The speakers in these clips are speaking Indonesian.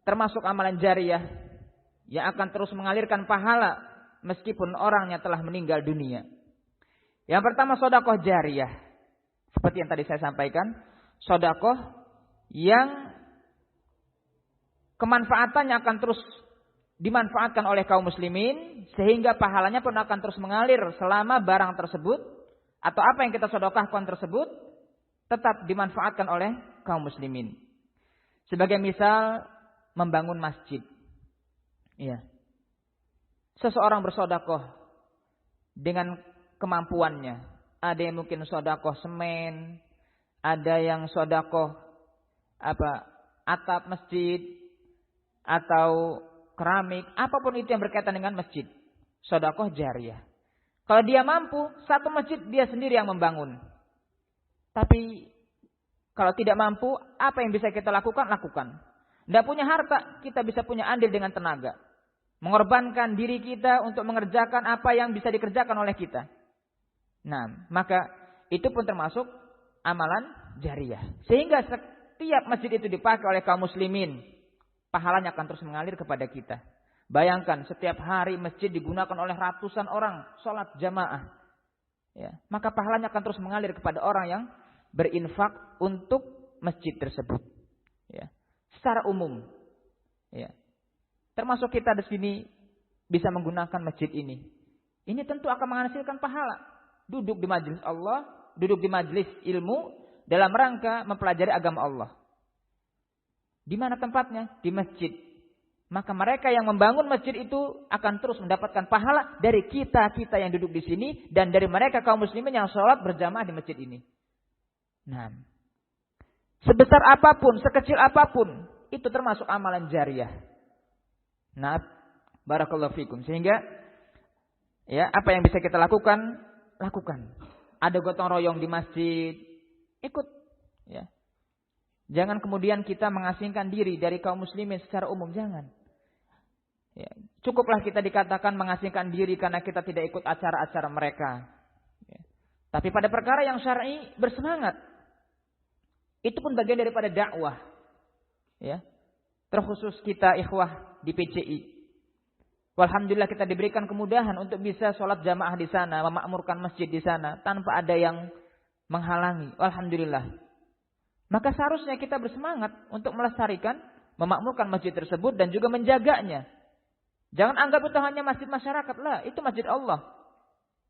termasuk amalan jariyah yang akan terus mengalirkan pahala meskipun orangnya telah meninggal dunia. Yang pertama sedekah jariyah. Seperti yang tadi saya sampaikan, sedekah yang kemanfaatannya akan terus dimanfaatkan oleh kaum muslimin sehingga pahalanya pun akan terus mengalir selama barang tersebut atau apa yang kita sedekahkan tersebut tetap dimanfaatkan oleh kaum muslimin. Sebagai misal membangun masjid. Ya. Seseorang bersedekah dengan kemampuannya. Ada yang mungkin sedekah semen, ada yang sedekah atap masjid atau keramik, apapun itu yang berkaitan dengan masjid. Sedekah jariyah. Kalau dia mampu, satu masjid dia sendiri yang membangun. Tapi kalau tidak mampu, apa yang bisa kita lakukan? Lakukan. Tidak punya harta, kita bisa punya andil dengan tenaga. Mengorbankan diri kita untuk mengerjakan apa yang bisa dikerjakan oleh kita. Nah, maka itu pun termasuk amalan jariyah. Sehingga setiap masjid itu dipakai oleh kaum muslimin, pahalanya akan terus mengalir kepada kita. Bayangkan setiap hari masjid digunakan oleh ratusan orang sholat jamaah. Ya, maka pahalanya akan terus mengalir kepada orang yang berinfak untuk masjid tersebut. Ya, secara umum. Ya. Termasuk kita di sini bisa menggunakan masjid ini. Ini tentu akan menghasilkan pahala. Duduk di majelis Allah, duduk di majelis ilmu dalam rangka mempelajari agama Allah. Di mana tempatnya? Di masjid. Maka mereka yang membangun masjid itu akan terus mendapatkan pahala dari kita-kita yang duduk di sini dan dari mereka kaum muslimin yang sholat berjamaah di masjid ini. Nah, sebesar apapun, sekecil apapun, itu termasuk amalan jariyah. Nah, barakallahu fikum. Sehingga ya, apa yang bisa kita lakukan, lakukan. Ada gotong royong di masjid, ikut. Ya. Jangan kemudian kita mengasingkan diri dari kaum muslimin secara umum, jangan. Ya. Cukuplah kita dikatakan mengasingkan diri karena kita tidak ikut acara-acara mereka. Ya. Tapi pada perkara yang syar'i bersemangat. Itu pun bagian daripada dakwah. Ya. Terkhusus kita ikhwah di PCI. Walhamdulillah kita diberikan kemudahan untuk bisa sholat jamaah di sana, memakmurkan masjid di sana tanpa ada yang menghalangi. Alhamdulillah. Maka seharusnya kita bersemangat untuk melestarikan, memakmurkan masjid tersebut dan juga menjaganya. Jangan anggap itu hanya masjid masyarakat lah, itu masjid Allah.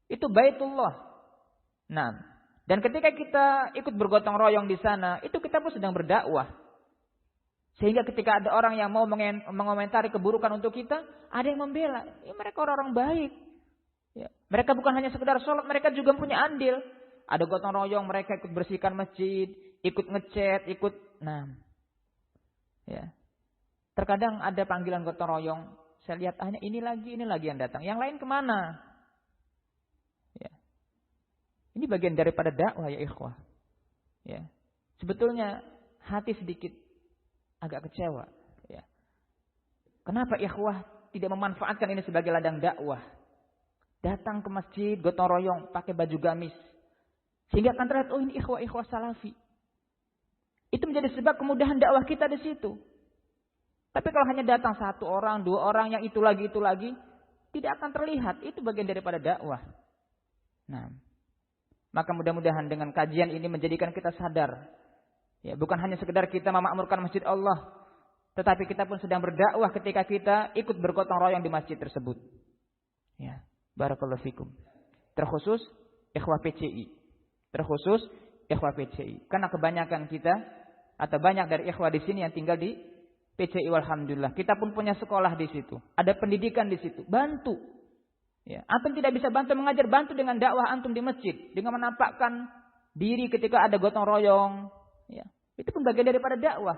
Itu Baitullah. Nah, dan ketika kita ikut bergotong royong di sana, itu kita pun sedang berdakwah. Sehingga ketika ada orang yang mau mengomentari keburukan untuk kita, ada yang membela. Ya, mereka orang-orang baik. Ya, mereka bukan hanya sekedar sholat, mereka juga punya andil. Ada gotong royong, mereka ikut bersihkan masjid, ikut ngecat, ikut. Nah, ya. Terkadang ada panggilan gotong royong. Saya lihat hanya ini lagi yang datang. Yang lain kemana? Ya. Ini bagian daripada dakwah ya ikhwah. Ya. Sebetulnya hati sedikit agak kecewa. Ya. Kenapa ikhwah tidak memanfaatkan ini sebagai ladang dakwah? Datang ke masjid, gotong royong, pakai baju gamis. Sehingga akan terlihat, oh ini ikhwah-ikhwah salafi. Itu menjadi sebab kemudahan dakwah kita di situ. Tapi kalau hanya datang satu orang, dua orang, yang itu lagi, tidak akan terlihat. Itu bagian daripada dakwah. Nah, maka mudah-mudahan dengan kajian ini menjadikan kita sadar. Ya, bukan hanya sekedar kita memakmurkan masjid Allah, tetapi kita pun sedang berdakwah ketika kita ikut bergotong royong di masjid tersebut. Ya, barakallahu fikum. Terkhusus ikhwah PCI. Karena kebanyakan kita atau banyak dari ikhwah di sini yang tinggal di PCI, alhamdulillah. Kita pun punya sekolah di situ, ada pendidikan di situ. Bantu. Ya, antum tidak bisa bantu mengajar, bantu dengan dakwah antum di masjid, dengan menampakkan diri ketika ada gotong royong. Ya, itu pun bagian daripada dakwah.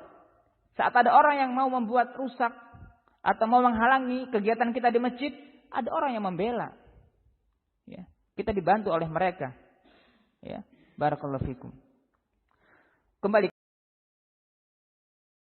Saat ada orang yang mau membuat rusak atau mau menghalangi kegiatan kita di masjid, ada orang yang membela. Ya, kita dibantu oleh mereka. Ya, barakallahu fikum. Kembali